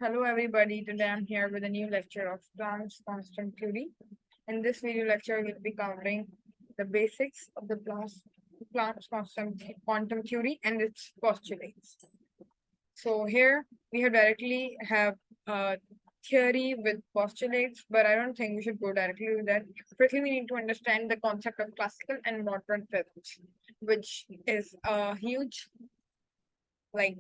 Hello everybody, today I'm here with a new lecture of Planck's constant theory. In this video lecture, we'll be covering the basics of the Planck's constant quantum theory and its postulates. So here we have a theory with postulates, but I don't think we should go directly with that. Firstly, we need to understand the concept of classical and modern physics, which is a huge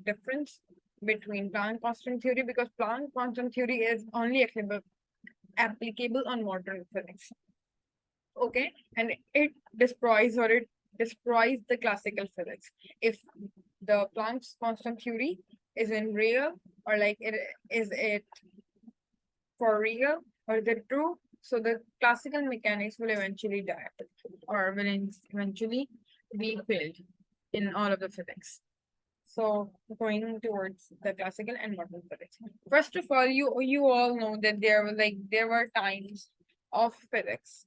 difference between Planck constant theory because Planck quantum theory is only applicable on modern physics. Okay, and it destroys the classical physics. If the Planck's constant theory is in real or is it for real or is it true? So the classical mechanics will eventually die or will eventually be failed in all of the physics. So going towards the classical and modern physics. First of all, you all know that there were times of physics.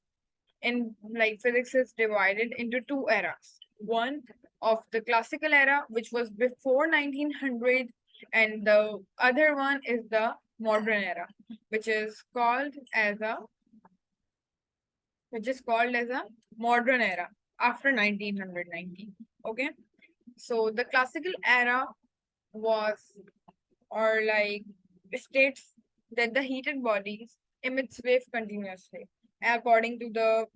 And physics is divided into two eras. One of the classical era, which was before 1900, and the other one is the modern era, which is called as a modern era after 1919. Okay, so the classical era was or states that the heated bodies emits wave continuously according to the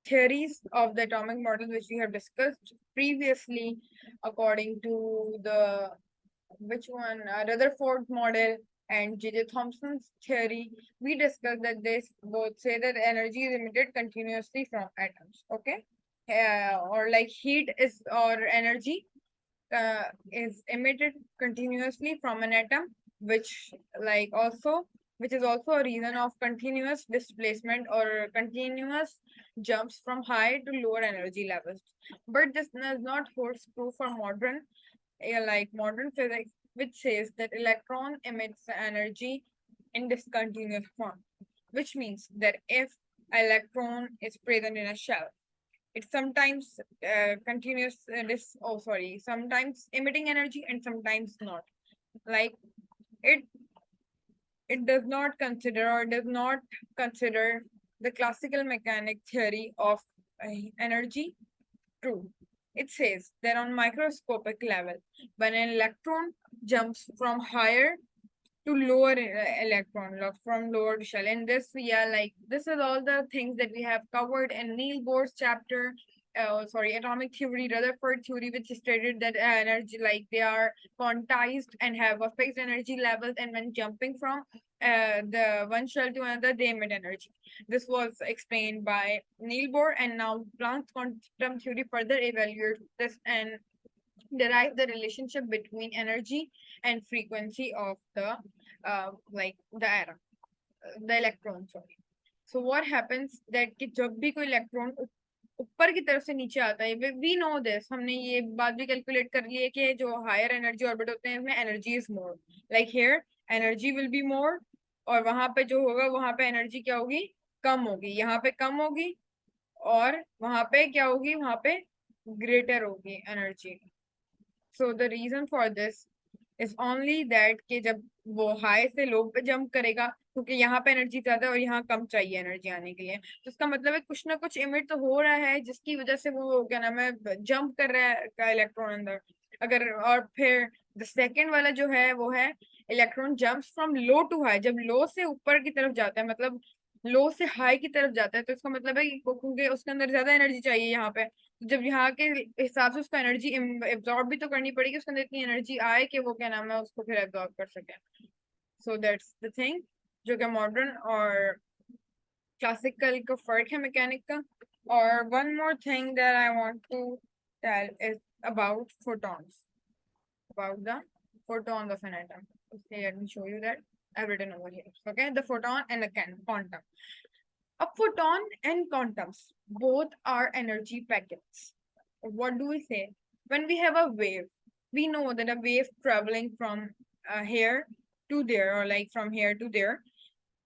theories of the atomic model which we have discussed previously. According to the Rutherford model and J.J. Thomson's theory, we discussed that they both say that energy is emitted continuously from atoms. Okay, or like heat is or energy is emitted continuously from an atom, which which is also a reason of continuous displacement or continuous jumps from high to lower energy levels. But this does not hold true for modern physics, which says that electron emits energy in discontinuous form, which means that if electron is present in a shell, it's sometimes sometimes emitting energy and sometimes not. Like it it does not consider the classical mechanic theory of energy true. It says that on microscopic level, when an electron jumps from higher to lower electron from lower to shell. And this, yeah, this is all the things that we have covered in Neil Bohr's chapter. Atomic theory, Rutherford theory, which stated that energy, they are quantized and have a fixed energy levels, and when jumping from the one shell to another, they emit energy. This was explained by Neil Bohr, and now Planck's quantum theory further evaluates this and derive the relationship between energy and frequency of the electron. Sorry. So what happens that कि जब भी कोई electron ऊपर की तरफ से नीचे आता है, we know this, हमने ये बात भी कैलकुलेट कर ली है कि जो हायर एनर्जी ऑर्बिट होते हैं उसमें energy is more. Like here energy will be more, और वहां पे जो होगा वहां पे एनर्जी क्या होगी, कम होगी. यहाँ पे कम होगी और वहां पे क्या होगी, वहां पे ग्रेटर होगी energy. So the reason for this is only that कि जब वो हाई से लो पे जंप करेगा, क्योंकि यहाँ पे एनर्जी ज्यादा है और यहाँ कम चाहिए एनर्जी आने के लिए, तो इसका मतलब है कुछ ना कुछ इमिट तो हो रहा है जिसकी वजह से वो क्या नाम है जंप कर रहा है का इलेक्ट्रॉन अंदर. अगर और फिर द सेकेंड वाला जो है वो है electron jumps from low to high. जब लो से ऊपर की तरफ जाता है, मतलब लो से हाई की तरफ जाता है, तो इसका मतलब है कि क्योंकि उसके अंदर ज्यादा एनर्जी चाहिए यहाँ पे, जब यहाँ के हिसाब से उसको एनर्जी एब्जॉर्ब भी तो करनी पड़ेगी, उसके अंदर इतनी एनर्जी आए कि वो क्या नाम है उसको फिर एब्जॉर्ब कर सके. सो दैट्स द थिंग जो कि मॉडर्न और क्लासिकल का फर्क है मैकेनिक का. और one more thing that I want to tell is about photons, about the photons of an atom. Okay, let me show you that. I've written over here. Okay, the photon and the quantum. A photon and quantums both are energy packets. What do we say? When we have a wave, we know that a wave traveling from here to there, or like from here to there,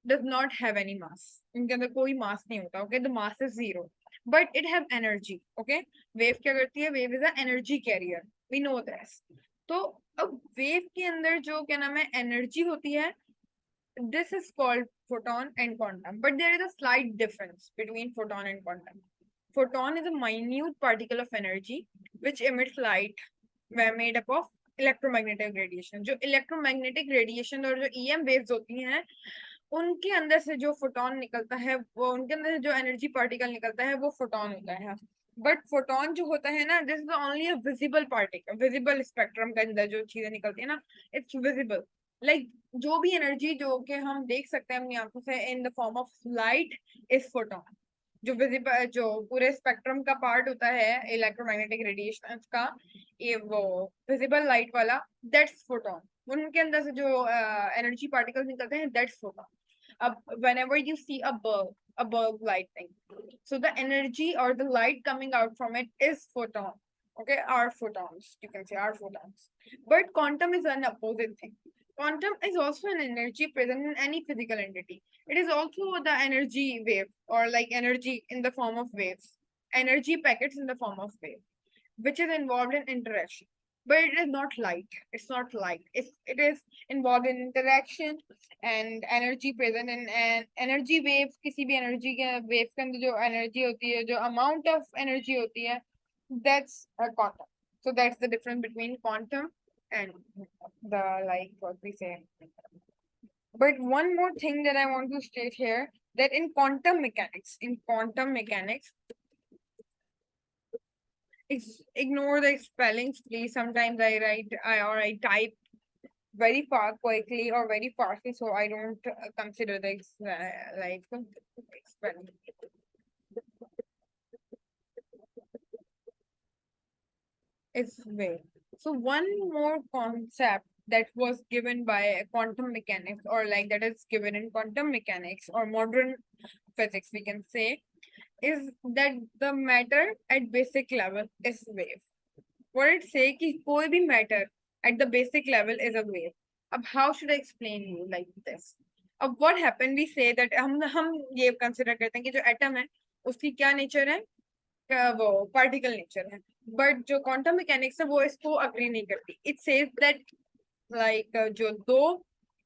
does not have any mass. इनके अंदर कोई mass नहीं होता. Okay, the mass is zero, but it have energy. Okay, wave क्या करती है? Wave is an energy carrier. We know this. तो अब वेव के अंदर जो क्या नाम है एनर्जी होती है, this is called photon and quantum, but there is a slight difference between photon and quantum. Photon is a minute particle of energy which emits light, were made up of electromagnetic radiation. जो electromagnetic radiation और जो EM waves होती हैं, उनके अंदर से जो photon निकलता है, वो उनके अंदर से जो एनर्जी पार्टिकल निकलता है वो फोटोन होता है. बट फोटोन जो होता है ना, this is only a visible particle, visible spectrum के अंदर जो चीजें निकलती है ना, इट्स विजिबल. लाइक जो भी एनर्जी जो कि हम देख सकते हैं अपनी आंखों से इन the form of light is photon. जो विजिबल, जो पूरे स्पेक्ट्रम का पार्ट होता है इलेक्ट्रोमैग्नेटिक रेडिएशन का, ये वो विजिबल लाइट वाला, दैट्स फोटोन. उनके अंदर से जो एनर्जी पार्टिकल्स निकलते हैं, that's photon. Whenever you see a bulb lighting, so the energy or the light coming out from it is photon. Okay, are photons. You can say are photons. But quantum is an opposite thing. Quantum is also an energy present in any physical entity. It is also the energy wave, or like energy in the form of waves, energy packets in the form of wave, which is involved in interaction. But it is not light. It's not light. It is involved in interaction and energy present in an energy wave. किसी भी energy के wave के अंदर जो energy होती है, जो amount of energy होती है, that's a quantum. So that's the difference between quantum and the, like what we say. But one more thing that I want to state here, that in quantum mechanics, ignore the spellings, please. Sometimes I type very fast, quickly, or very fastly, so I don't consider the like spelling. It's way. So one more concept that was given by quantum mechanics, or like that is given in quantum mechanics or modern physics, we can say, is that the matter at basic level is wave. What it say कि कोई भी matter at the basic level is a wave. अब how should I explain you like this? अब what happened, we say that हम ये consider करते हैं कि जो atom है उसकी क्या nature है, वो particle nature है. But जो quantum mechanics है वो इसको agree नहीं करती. It says that like जो दो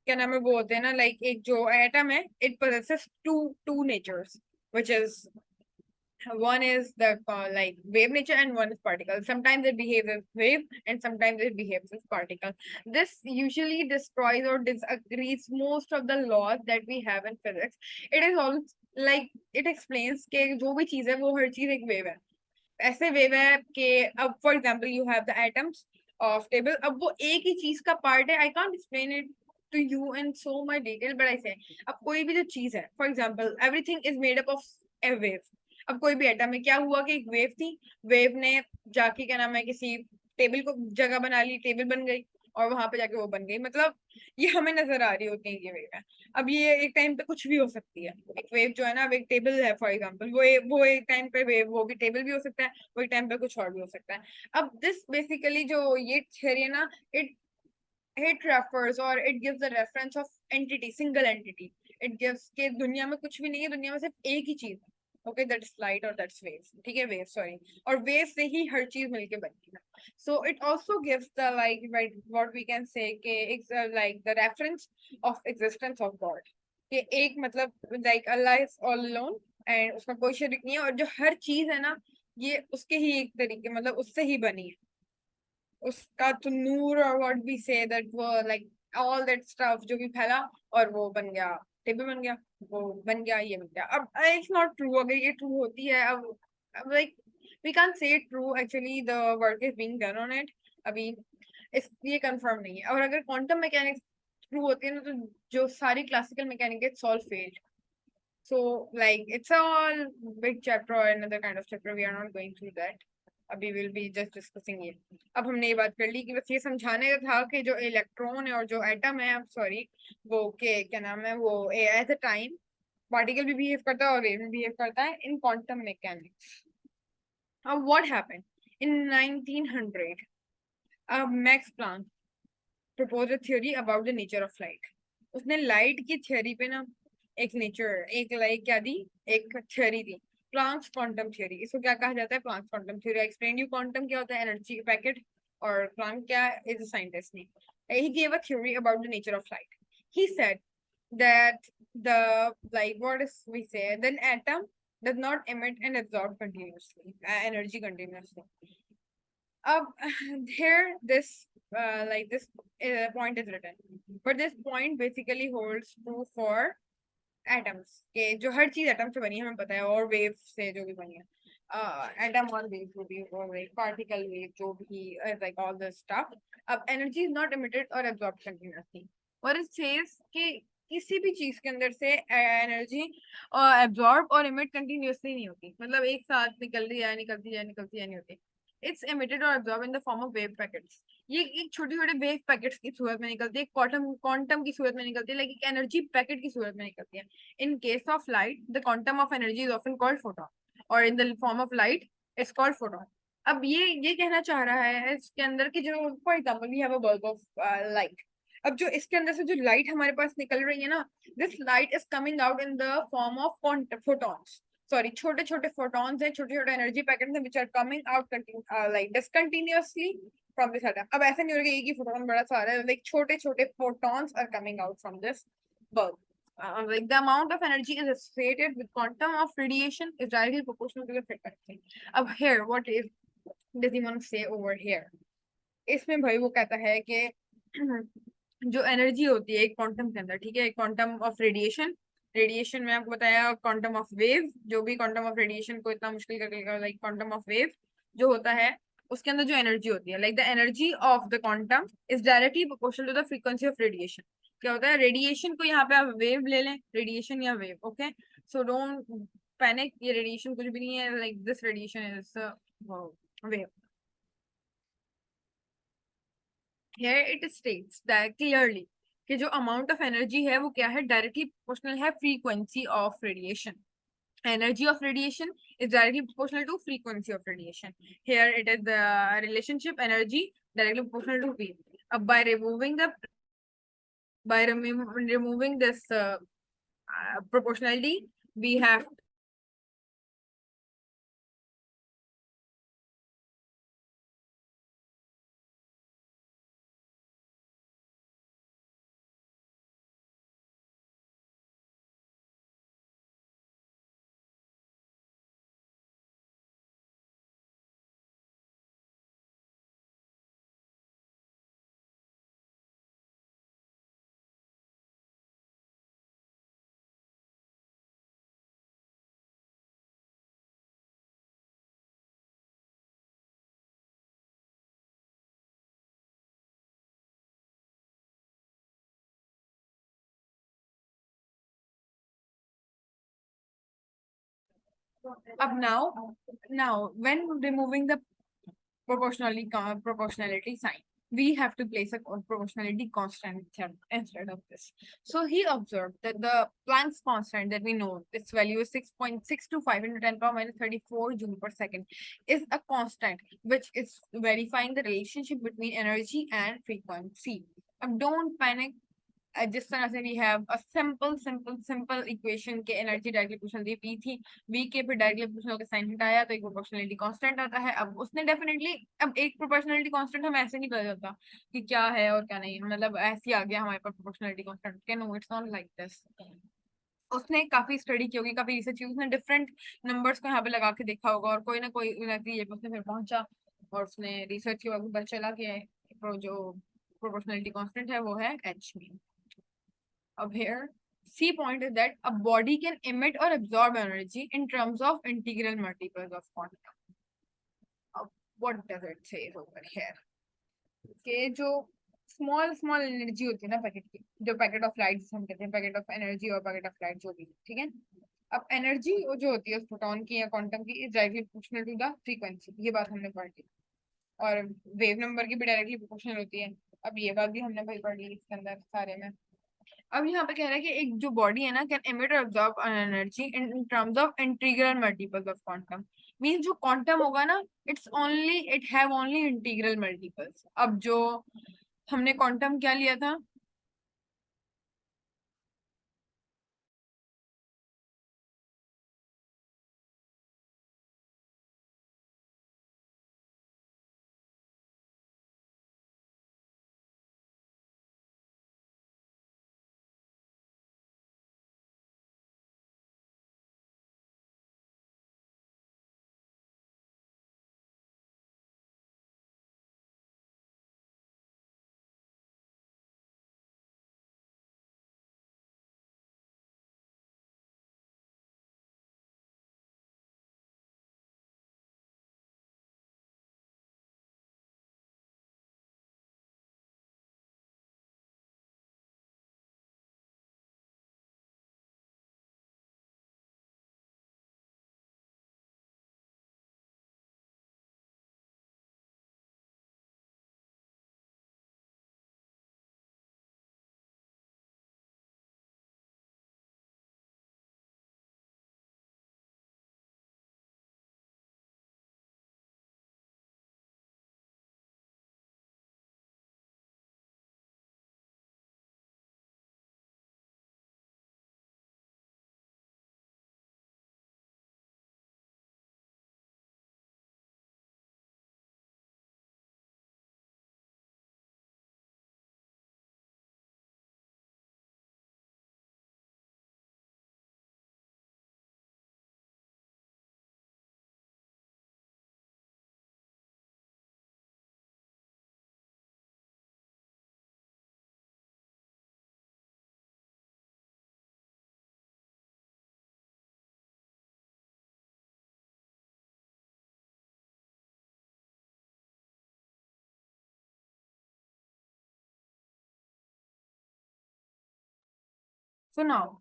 क्या नाम है वो होते हैं ना, like एक जो atom है, it possesses two natures, which is one is the like wave nature and one is particle. Sometimes it behaves as wave and sometimes it behaves as particle. This usually destroys or disagrees most of the laws that we have in physics. It is all like it explains कि जो भी चीज है वो हर चीज एक wave है. ऐसे wave है कि अब for example you have the atoms of table. अब वो एक ही चीज का part है. I can't explain it to you in so much detail, but I say अब कोई भी जो चीज है, for example everything is made up of a wave. अब कोई भी एटम में क्या हुआ कि एक वेव थी, वेव ने जाके क्या नाम है किसी टेबल को जगह बना ली, टेबल बन गई और वहां पे जाके वो बन गई. मतलब ये हमें नजर आ रही होती है ये वेव है. अब ये एक टाइम पे कुछ भी हो सकती है. एक वेव जो है ना, अब एक टेबल है फॉर एग्जांपल, वो एक टाइम पे वेव, वो भी टेबल भी हो सकता है, वो एक टाइम पे कुछ और भी हो सकता है. अब दिस बेसिकली जो ये थियरी है ना, it it refers or it gives the reference of entity, single entity. It gives के दुनिया में कुछ भी नहीं है, दुनिया में सिर्फ एक ही चीज है. Okay, that's light or that's wave. ठीक है, wave, sorry. और wave से ही हर चीज मिलके बनती है. So it also gives the like right what we can say कि it's like the reference of existence of God. कि एक मतलब like Allah is all alone and उसका कोई शरीक नहीं है, और जो हर चीज है ना ये उसके ही एक तरीके मतलब उससे ही बनी है. उसका तो नूर और व्हाट वी से दैट वो लाइक ऑल दैट स्टफ जो भी फैला और वो बन गया, टेबल बन गया, वो बन गया, ये बन गया. अब इट्स नॉट ट्रू. अगर ये ट्रू होती है, अब like we can't say it true. Actually the work is being done on it. अभी इस ये कंफर्म नहीं है. और अगर क्वांटम मैकेनिक्स ट्रू होती है ना, तो जो सारी classical mechanic it's all failed. So like it's all big chapter or another kind of chapter. We are not going through that. अभी विल बी जस्ट डिस्कसिंग ये. अब हमने ये बात कर ली कि बस ये समझाने का था कि जो इलेक्ट्रॉन है और जो एटम है, अब सॉरी वो के क्या नाम है, वो एट अ टाइम पार्टिकल भी बिहेव करता है और वेव भी बिहेव करता है इन क्वांटम मैकेनिक्स. अब what happened in 1900, Max Planck propose a theory about the nature of light. उसने लाइट की थ्योरी पे ना एक नेचर, एक लाइक क्या दी, एक थ्योरी दी, प्लैंक्स क्वांटम थ्योरी. इसको क्या कहा जाता है, Planck's quantum theory. Explain you quantum क्या होता है, एनर्जी पैकेट और Planck क्या is a scientist ने, he gave a theory about the nature of light. He said that the like what is we say then atom does not emit and absorb continuously energy continuously. Here this this point is written, but this point basically holds true for atoms के जो हर चीज atom से बनी है हमें पता है, और वेव से जो भी बनी है एटम और वेव जो भी और वेव पार्टिकल वेव जो भी लाइक ऑल दिस स्टफ. अब एनर्जी इज नॉट एमिटेड और एब्जॉर्ब कंटिन्यूअसली, और इट सेज कि किसी भी चीज के अंदर से एनर्जी और एब्जॉर्ब और इमिट कंटिन्यूअसली नहीं होती, मतलब एक साथ निकल रही है निकलती है निकलती है नहीं होती. इट्स एमिटेड और absorb in the form of wave packets. ये एक छोटे छोटे वेव पैकेट्स की सूरत में निकलती है, क्वांटम क्वांटम की सूरत में निकलती है, लाइक एक एनर्जी पैकेट की सूरत में निकलती है. In case of light, the quantum of energy is often called photon, or in the form of light, it's called photon. अब ये कहना चाह रहा है इसके अंदर कि जो for example we have a bulb of light. अब जो इसके अंदर से जो लाइट हमारे पास निकल रही है ना, this light is coming out in the form of photons. Sorry, छोटे छोटे फोटॉन्स हैं, छोटे छोटे एनर्जी पैकेट्स हैं, which are coming out like discontinuously from this atom. अब ऐसा नहीं हो रहा कि एक ही फोटोन बड़ा सारा है, लाइक छोटे छोटे photons are coming out from this bulb. Like the amount of energy is associated with quantum of radiation is directly proportional to the frequency. अब here what is does he want to say over here? इसमें भाई वो कहता है कि जो energy होती है एक क्वांटम के अंदर, ठीक है, क्वांटम ऑफ रेडिएशन, रेडिएशन में आपको बताया, क्वांटम ऑफ वेव, जो भी क्वांटम ऑफ रेडिएशन को इतना मुश्किल कर लाइक क्वांटम ऑफ वेव जो होता है उसके अंदर जो एनर्जी होती है, like the energy of the quantum is directly proportional to the frequency of radiation. क्या होता है, रेडिएशन को यहाँ पे आप वेव ले लें, रेडिएशन या wave, okay, so don't panic, ये रेडिएशन कुछ भी नहीं है, like this radiation is wave. Here it states that clearly कि जो amount of energy है वो क्या है, directly proportional है frequency of radiation. Energy of radiation is directly proportional to frequency of radiation. Here it is the relationship energy directly proportional to V. By removing this proportionality, we have अब now when removing the proportionality sign, we have to place a proportionality constant instead of this. So he observed that the Planck's constant that we know, its value is 6.625 into 10 power minus 34 joule per second, is a constant which is verifying the relationship between energy and frequency. Don't panic. जिस तरह से we have a simple simple simple equation के energy directly proportional the P थी, we के फिर directly proportional का sign हटाया तो एक प्रोपोर्शनलिटी कांस्टेंट आता है. अब उसने डेफिनेटली, अब एक प्रोपोर्शनलिटी कांस्टेंट हम ऐसे नहीं पता जाता कि क्या है और क्या नहीं, मतलब ऐसे आ गया हमारे पास प्रोपोर्शनलिटी कांस्टेंट के, no it's not like this. उसने काफी स्टडी की होगी, काफी रिसर्च की, उसने डिफरेंट नंबर्स को यहाँ पे लगा के देखा होगा और कोई ना कोई नतीजे पे उसने फिर पहुंचा और उसने रिसर्च के बाद पता चला कि जो प्रोपोर्शनलिटी कांस्टेंट है वो है एच में. Up here, C point is that a body can emit or absorb energy in terms of integral multiples of quantum. What does it say over here? कि जो स्मॉल स्मॉल एनर्जी होती है ना packet की, जो packet of light हम कहते हैं, पैकेट ऑफ एनर्जी और पैकेट ऑफ लाइट जो भी, ठीक है. अब एनर्जी जो होती है फोटोन की या क्वांटम की is directly proportional to the frequency, ये बात हमने पढ़ ली, और वेव नंबर की भी डायरेक्टली प्रोपोर्शनल होती है. अब ये बात भी हमने भाई पढ़ ली इसके अंदर सारे में. अब यहाँ पे कह रहा है कि एक जो बॉडी है ना कैन एमिट और absorb energy in terms of integral multiples of quantum. Means जो क्वांटम होगा ना, it have only integral multiples. अब जो हमने क्वांटम क्या लिया था, so now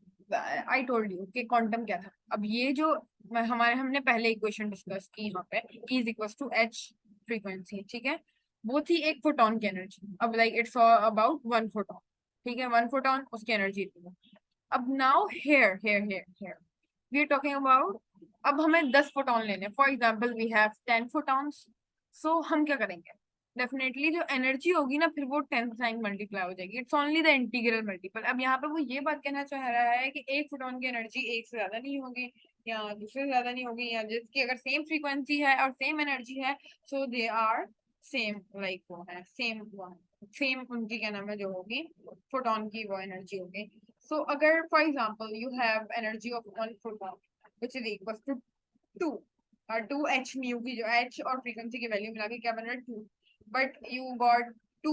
I told you कि क्वांटम क्या था। अब ये जो हमारे हमने पहले इक्वेशन डिस्कस की यहाँ पे, E is equal to h frequency, ठीक है, वो थी एक फोटोन की एनर्जी। अब like it's about one photon, ठीक है, वन फोटोन उसकी एनर्जी थी। अब now here here here here we are talking about, अब हमें 10 फोटोन लेने, for example we have 10 photons. So हम क्या करेंगे, डेफिनेटली जो एनर्जी होगी ना फिर वो 10 टाइम मल्टीप्लाई हो जाएगी, it's only the integral multiple. अब यहाँ पे वो ये बात कहना चाह रहा है कि एक फोटोन की एनर्जी एक से ज्यादा नहीं होगी या दूसरे से ज्यादा नहीं होगी, या जिसकी अगर सेम फ्रीक्वेंसी है और सेम एनर्जी है, सो दे आर सेम, लाइक वो है सेम वन, सेम उनकी क्या नाम है जो होगी फोटोन की वो एनर्जी होगी। सो अगर for example you have energy of one photon which is equal to two, और टू एच म्यू की जो एच और फ्रीक्वेंसी की वैल्यू मिला के क्या बन रहा है two, but you got two,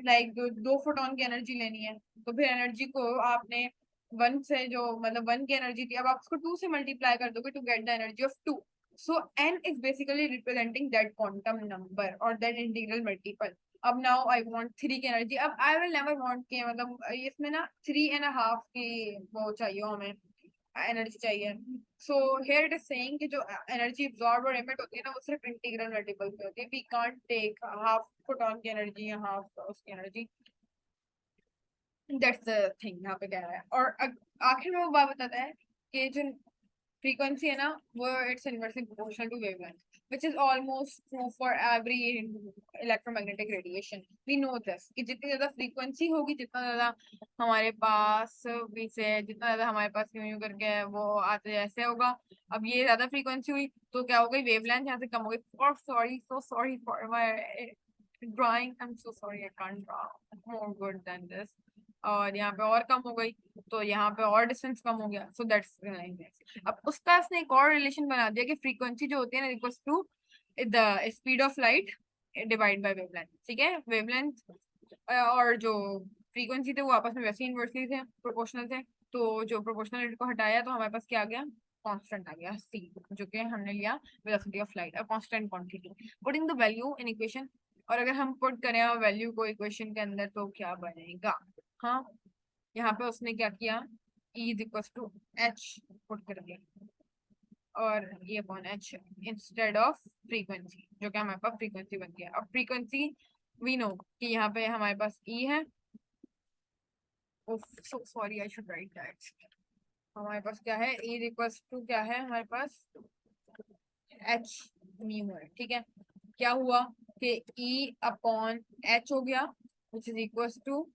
like दो फोटोन की एनर्जी लेनी है, तो फिर एनर्जी को आपने वन से जो मतलब वन की एनर्जी थी अब आप उसको टू से मल्टीप्लाई कर दोगे to get the energy of two. So N is basically representing that quantum number और दैट इंटीग्रल मल्टीपल। अब नाउ आई वांट थ्री की एनर्जी, अब आई विल नेवर वांट के मतलब इसमें ना 3.5 की वो चाहिए हमें एनर्जी चाहिए। So here it is saying कि जो एनर्जी एब्जॉर्ब और एमिट होती है ना वो सिर्फ इंटीग्रल मल्टीपल पे होती है, we can't take half photon की एनर्जी या हाफ उसकी एनर्जी, दैट्स द थिंग यहाँ पे कह रहा है। और आखिर में वो बात बताता है कि जो फ्रीक्वेंसी है ना वो it's inversely proportional to wavelength, which is almost true for every electromagnetic radiation. We know this कि जितनी ज्यादा फ्रीक्वेंसी होगी जितना ज्यादा हमारे पास भी से जितना ज्यादा हमारे पास यूं यूं करके वो आते जैसे होगा। अब ये ज्यादा फ्रीक्वेंसी हुई तो क्या हो गई, वेवलेंथ यहाँ से कम हो गई। और sorry, so sorry for my drawing, I am so sorry, I can't draw more good than this. और यहाँ पे और कम हो गई तो यहाँ पे और डिस्टेंस कम हो गया, सो दैट्स। अब उसका इसने एक और रिलेशन बना दिया कि फ्रीक्वेंसी जो होती है ना equals to the speed of light divide by wavelength, ठीक है, वेवलेंथ और जो फ्रीक्वेंसी थे वो आपस में वैसे इनवर्सली थे, प्रोपोर्शनल थे। तो जो प्रोपोर्शनल को हटाया तो हमारे पास क्या आ गया, कांस्टेंट आ गया सी, जो कि हमने लिया velocity of light, a constant quantity, putting the value in equation. और अगर हम पुट करें वैल्यू को इक्वेशन के अंदर तो क्या बनेगा, हाँ यहाँ पे उसने क्या किया, E is equal to H put कर दिया और ये upon H instead of frequency, जो कि हमारे पास फ्रीक्वेंसी बन गया। अब फ्रीक्वेंसी वी नो कि यहाँ पे हमारे पास E है, सो sorry I should write that. हमारे पास क्या है, E इज इक्वल टू क्या है हमारे पास एच म्यू है, ठीक है। क्या हुआ कि E अपॉन एच हो गया which is equal to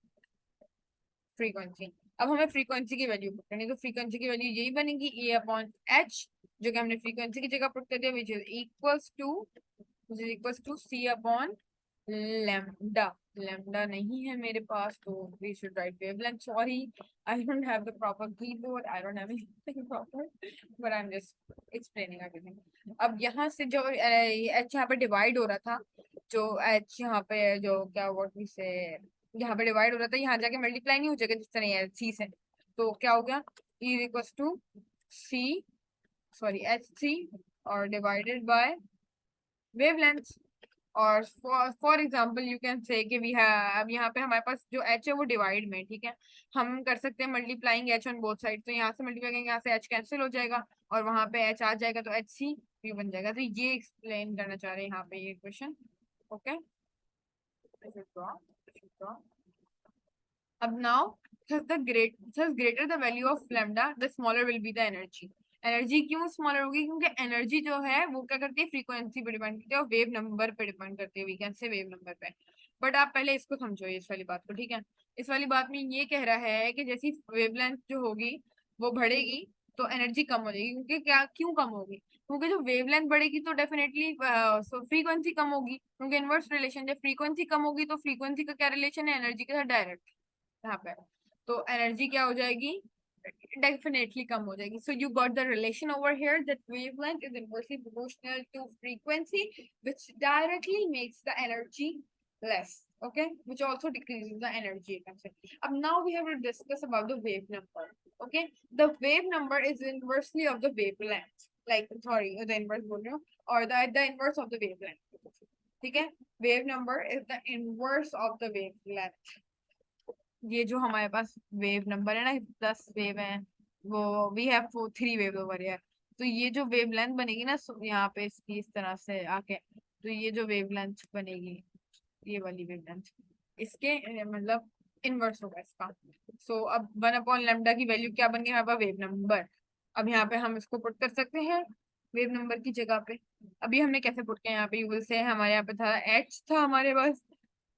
frequency. अब हमें फ्रीक्वेंसी की वैल्यू पुट करनी है तो फ्रीक्वेंसी की वैल्यू यही बनेगी ए अपॉन एच, जो कि हमने फ्रीक्वेंसी की जगह पुट कर दिया, which is equals to C upon lambda. Lambda नहीं है मेरे पास तो we should write wavelength, sorry I don't have the proper keyboard, I don't have anything proper, but I am just explaining everything. अब यहाँ से जो एच यहाँ पे डिवाइड हो रहा था, जो एच यहाँ पे जो क्या व्हाट वी से यहाँ पे डिवाइड हो रहा था, यहाँ जाके मल्टीप्लाई नहीं हो जाएगा जिस तरह है सी से, तो क्या हो गया E equals to C, sorry H C और डिवाइडेड बाय वेवलेंथ। और for example you can say कि वी हैव, अब यहाँ पे हमारे पास जो एच है वो डिवाइड में, ठीक है, हम कर सकते हैं multiplying H on both side, तो यहाँ से मल्टीप्लाई करेंगे यहाँ से एच कैंसिल हो जाएगा और वहां पे एच आ जाएगा तो एच सी भी बन जाएगा। तो ये एक्सप्लेन करना चाह रहे हैं यहाँ पे ये क्वेश्चन, ओके। अब now, thus greater the value of lambda, the smaller will be the energy. Energy क्यों स्मॉलर होगी, क्योंकि एनर्जी जो है वो क्या करती है फ्रीक्वेंसी पे डिपेंड करती है और वेव नंबर पे डिपेंड करती है, we can say wave number पे। बट आप पहले इसको समझो इस वाली बात को, ठीक है। इस वाली बात में ये कह रहा है कि जैसी वेवलेंथ जो होगी वो बढ़ेगी तो एनर्जी कम हो जाएगी, क्योंकि क्या क्यों कम होगी, क्योंकि जो वेवलेंथ बढ़ेगी तो डेफिनेटली फ्रीक्वेंसी कम होगी, क्योंकि इनवर्स रिलेशन, जब फ्रीक्वेंसी कम होगी तो फ्रीक्वेंसी का क्या रिलेशन है एनर्जी के साथ डायरेक्ट यहाँ पे, तो एनर्जी क्या हो जाएगी, डेफिनेटली कम हो जाएगी। So you got the relation over here that wavelength is inversely proportional to frequency which directly makes the energy less, okay, which also decreases the energy you can say. Now we have to discuss about the wave number, okay. The wave number is inversely of the wavelength, like sorry the inverse बोल रही हूँ, or the inverse of the wavelength, ठीक है। wave number is the inverse of the wavelength, ये जो हमारे पास wave number है ना, 10 वेव है, वो we have 3 wave over here. तो ये जो वेव लेंथ बनेगी ना, यहाँ पे इसकी इस तरह से आके, तो ये जो वेव लेंथ बनेगी, ये वाली वेव लेंथ, इसके मतलब इनवर्स होगा इसका। सो अब 1/λ की वैल्यू क्या बन गई हमारे पास, वेव नंबर। अब यहाँ पे हम इसको पुट कर सकते हैं वेव नंबर की जगह पे। अभी हमने कैसे पुट किया, यहाँ पे यू विल से हमारे यहाँ पे था एच था हमारे पास,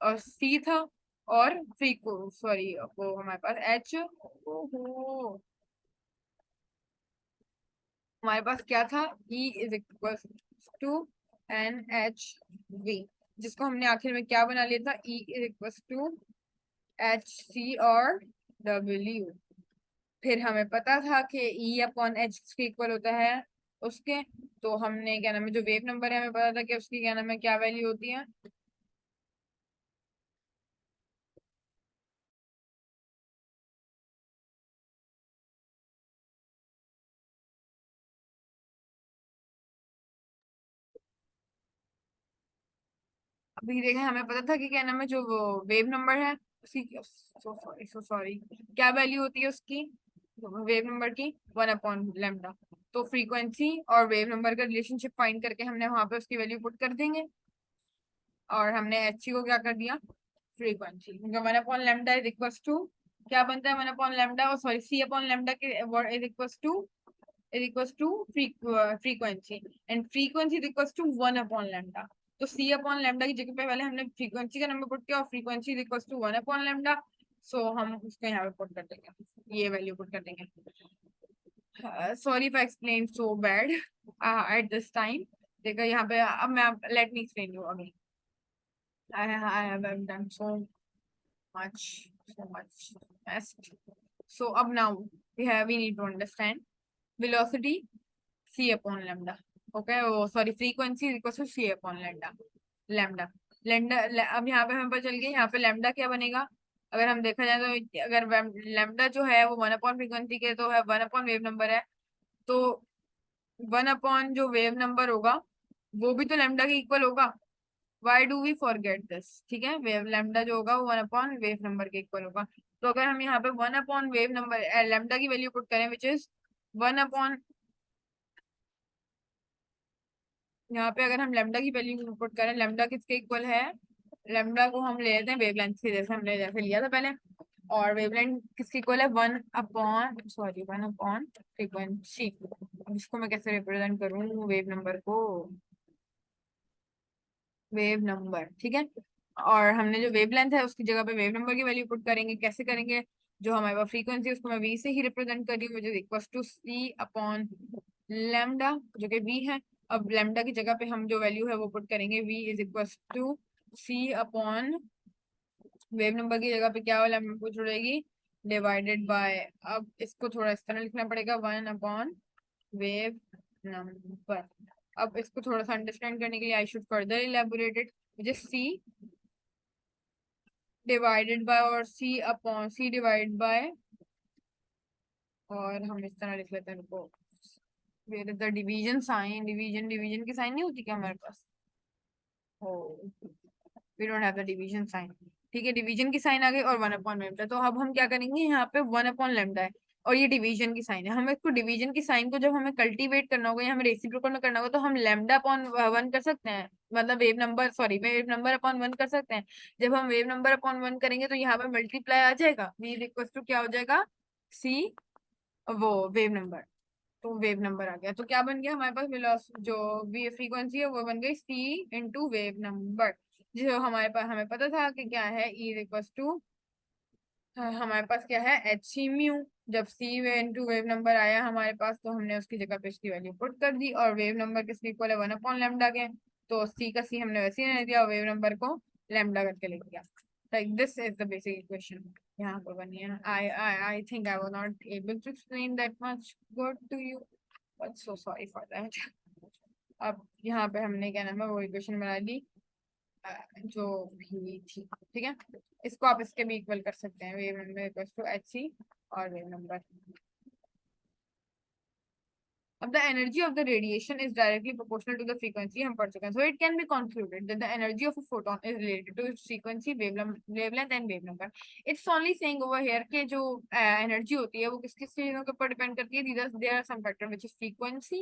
और सी था, और फ्री को सॉरी वो हमारे पास एच, ओहो हमारे पास क्या था, E is equal to N H V, जिसको हमने आखिर में क्या बना लिया था, E is equal to H C और डब्ल्यू। फिर हमें पता था कि E अपॉन एच के इक्वल होता है उसके, तो हमने क्या नाम है, जो वेव नंबर है हमें पता था कि उसकी क्या नाम है, क्या वैल्यू होती है। अभी देखें, हमें पता था कि क्या नाम है, जो वो वेव नंबर है उसकी, सो सॉरी, क्या वैल्यू होती है उसकी, वेव नंबर की 1/λ। तो फ्रीक्वेंसी और वेव नंबर का रिलेशनशिप फाइंड करके हमने वहां पे उसकी वैल्यू पुट कर देंगे, और हमने एच सी को क्या कर दिया, फ्रीक्वेंसी। 1/λ इज इक्वल टू क्या बनता है, 1/λ, और सॉरी C/λ के is equal to frequency, and frequency is equal to 1/λ। तो C/λ की जगह पे पहले हमने फ्रीक्वेंसी का नंबर पुट किया, और फ्रीक्वेंसी इज इक्वल टू 1/λ। सो हम उसको यहाँ पे पुट कर देंगे, ये वैल्यू पुट कर देंगे। Sorry if I explain so bad at this time. देखो यहाँ पे अब मैं, let me explain you again. I have done so much best. So अब now we need to understand velocity C/λ. Okay, oh sorry, frequency is equal to C/λ. Lambda lambda अब यहाँ पे हमें पता चल गया, यहाँ पे लैम्डा क्या बनेगा। अगर हम देखा जाए तो अगर लैम्डा जो है वो 1/फ्रीक्वेंसी के तो है, 1/वेव नंबर है, तो 1/ जो वेव नंबर होगा वो भी तो लैम्डा के इक्वल होगा। Why do we forget this, ठीक है, वेव लैम्डा जो होगा वो 1/वेव नंबर के इक्वल होगा। तो अगर हम यहाँ पे 1/वेव नंबर लैम्डा की वैल्यू पुट करें, विच इज 1/, यहाँ पे अगर हम लैम्डा की वैल्यू पुट करें, लैम्डा किसके इक्वल है, लैम्डा को हम ले लेते हैं वेवलेंथ से, जैसे हमने जैसे लिया था पहले। और वेवलेंथ किसके इक्वल है, 1/फ्रीक्वेंसी। इसको मैं कैसे रिप्रेजेंट करूँ वेव नंबर को, वेव नंबर, ठीक है। और हमने जो वेवलेंथ है उसकी जगह पे वेव नंबर की वैल्यू पुट करेंगे, कैसे करेंगे, जो हमारे पास फ्रीक्वेंसी है उसको मैं वी से ही रिप्रेजेंट कर रही हूँ, मुझे इक्वल टू C/λ, जो कि वी है। अब लैम्डा की जगह पे हम जो वैल्यू है वो पुट करेंगे, V is equal to C/, wave number की जगह पे क्या वाला कुछ जुड़ेगी, डिवाइडेड बाय, अब इसको थोड़ा इस तरह लिखना पड़ेगा, 1/वेव नंबर। अब इसको थोड़ा सा अंडरस्टैंड करने के लिए आई शुड फर्दर इलेबोरेटेड, मुझे सी डिवाइडेड बाय और C डिवाइड बाय, और हम इस तरह लिख लेते हैं इनको, where is the division sign, division division की साइन नहीं होती क्या हमारे पास, oh we don't have the division sign, ठीक है, डिवीजन की साइन आ गई, और 1/λ। तो अब हम क्या करेंगे, यहाँ पे 1/λ है, और ये डिवीजन की साइन है, हमें इसको डिवीजन की साइन को जब हमें कल्टीवेट करना होगा या हमें रेसिप्रोकल में करना होगा, तो हम λ/1 कर सकते हैं, मतलब wave number sorry wave number upon 1 कर सकते हैं। जब हम वेव नंबर अपॉन 1 करेंगे तो यहाँ पे मल्टीप्लाई आ जाएगा, वी इक्वल टू क्या हो जाएगा, सी वो वेव नंबर, तो वेव नंबर आ गया, तो क्या बन गया हमारे पास, जो वी फ्रीक्वेंसी है वो बन गई C इंटू वेव नंबर। जो हमारे पास हमें पता था कि क्या है, E इक्वल टू हमारे पास क्या है, एच सी म्यू। जब C way into wave number आया हमारे पास, तो हमने उसकी जगह पे इसकी वैल्यू पुट कर दी, और वेव नंबर किसके इक्वल है, 1/λ के, तो सी का सी हमने वैसे ही रहने दिया, और वेव नंबर को लैम्डा करके लिख दिया। Like this is the basic equation यहाँ पर बनी है। I think I was not able to explain that much good to you, but so sorry for that. अब यहाँ पे हमने क्या नाम है वो इक्वेशन बना ली, जो भी थी, ठीक है। इसको आप इसके भी इक्वल कर सकते हैं, wave number equal to H C और वेव नंबर। अब the energy of the radiation is directly proportional to the frequency हम पढ़ चुके हैं. So it can be concluded that the energy of a photon is related to its frequency, wavelength and wave number. It's only saying over here कि जो energy होती है वो किस किस चीजों के ऊपर डिपेंड करती है. There are some factors which is frequency,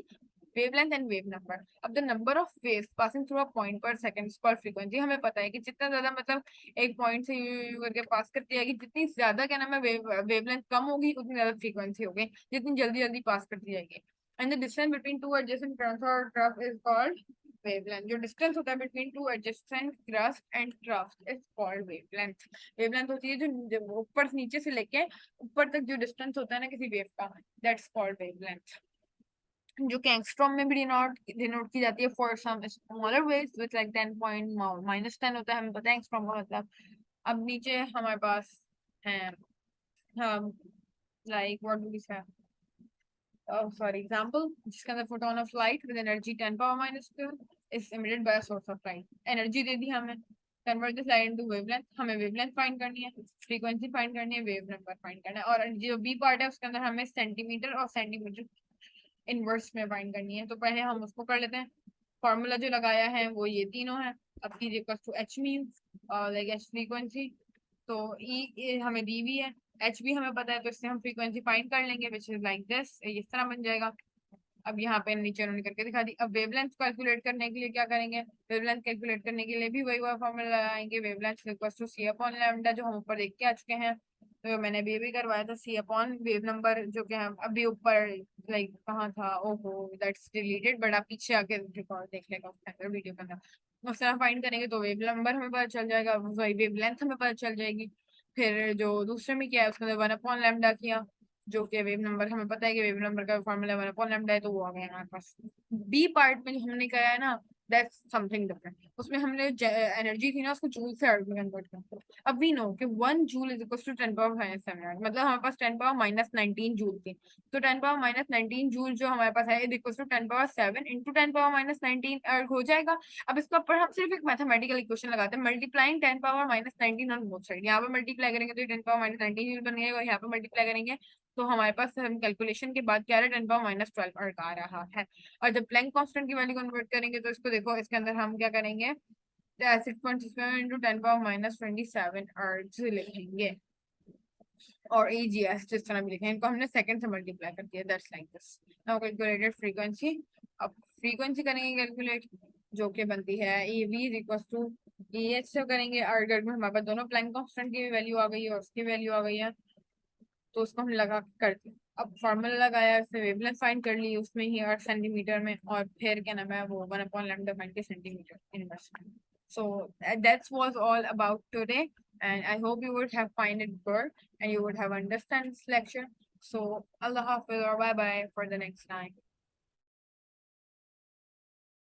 wavelength and wave number. अब the number of waves passing through a point per second is called frequency. हमें पता है कि जितना ज्यादा मतलब एक पॉइंट से यू करके पास करती है, जितनी ज्यादा क्या नाम है वेवलेंथ कम होगी उतनी ज्यादा फ्रीक्वेंसी होगी, जितनी जल्दी जल्दी पास करती जाएगी. And the distance between two adjacent crust or trough is called wavelength. जो डिस्टेंस होता है between two adjacent crust and trough is called wavelength. wavelength होती है जो ऊपर से नीचे से लेके ऊपर तक जो डिस्टेंस होता है ना किसी वेव का, that's called wavelength. जो कि एंगस्ट्रॉम में भी डिनोट की जाती है for some smaller waves with like 10 point -10 होता है, हमें पता है एंगस्ट्रॉम का मतलब. अब नीचे हमारे पास है like what do we say sorry example जिसके अंदर photon of light with energy 10⁻⁻² is emitted by a source of light. Energy दे दी हमें, convert this light into wavelength. हमें वेवलेंथ फाइंड करनी है, फ्रीक्वेंसी फाइंड करनी है, वेव नंबर फाइंड करना है, और जो बी पार्ट है उसके अंदर हमें सेंटीमीटर और सेंटीमीटर इनवर्स में फाइंड करनी है. तो पहले हम उसको कर लेते हैं. फॉर्मूला जो लगाया है वो ये तीनों है. अब की equals to H mean like H frequency, तो ई हमें दी हुई है, एच भी हमें पता है, तो इससे हम फ्रीक्वेंसी फाइंड कर लेंगे विच इज लाइक दिस, इस तरह बन जाएगा. अब यहाँ पे नीचे उन्होंने करके दिखा दी. अब वेवलेंथ कैलकुलेट करने के लिए क्या करेंगे, वेवलेंथ कैलकुलेट करने के लिए भी वही फॉर्मूला लगाएंगे. Wavelength equals to C upon lambda, जो हम ऊपर देख के आ चुके हैं. तो मैंने अभी भी करवाया था, सी अपॉन वेव नंबर, जो कि हम अभी ऊपर लाइक कहाँ था, ओहो दैट्स डिलीटेड, बट आप पीछे आके रिकॉर्ड देख लेगा उसके अंदर, वीडियो के अंदर. उस तरह फाइंड करेंगे तो वेव नंबर हमें पता चल जाएगा, वही वेव लेंथ हमें पता चल जाएगी. फिर जो दूसरे में किया है उसके अंदर 1/λ किया, जो कि वेव नंबर हमें पता है कि वेव नंबर का फॉर्मूला 1/λ है, तो वो आ गया हमारे पास. बी पार्ट में जो हमने करा है ना, दैट्स समथिंग डिफरेंट. उसमें हमने एनर्जी थी ना उसको जूल से अर्थ में कन्वर्ट किया. अब वी नो कि 1 जूल इज इक्वल टू 10⁻⁻⁷, मतलब हमारे पास 10⁻⁻19 जूल थी. तो 10⁻⁻19 जूल जो हमारे पास है इज इक्वल टू 10⁻7 इंटू 10⁻⁻19 अर्थ हो जाएगा. अब इसका ऊपर हम सिर्फ एक मैथमेटिकल इक्वेशन लगाते हैं, मल्टीप्लाइंग 10⁻⁻19 ऑन बोथ साइड. यहाँ पे मल्टीप्लाई करेंगे तो 10⁻⁻19 जूल बन गएगा, और यहाँ पे मल्टीप्लाई करेंगे तो हमारे पास हम कैलकुलेशन के बाद क्या आ रहा है, 10⁻⁻12 अर्थ आ रहा है. और जब प्लैंक कांस्टेंट की वैल्यू कन्वर्ट करेंगे तो इसको देखो, इसके अंदर हम क्या करेंगे, 6.67 इंटू 10⁻⁻27 अर्थ लिखेंगे, और एजीएस जिस तरह भी लिखें, इनको हमने सेकंड से मल्टीप्लाई कर दिया. That's like this. Now calculated frequency. अब फ्रीक्वेंसी करेंगे कैलकुलेट, जो कि बनती है A V is equal to A H से करेंगे. अगर में हमारे पास दोनों प्लैंक कांस्टेंट की वैल्यू आ गई है और उसकी वैल्यू आ गई है, तो उसको हम लगा कर दिया. अब फॉर्मूला लगाया, फिर वेवलेंथ फाइंड कर ली उसमें ही और सेंटीमीटर में, और फिर क्या नाम है वो 1/λ फाइंड के सेंटीमीटर इनवर्स में. So that was all about today, and I hope you would have find it good and you would have understand this lecture. So Allah Hafiz or bye bye for the next time.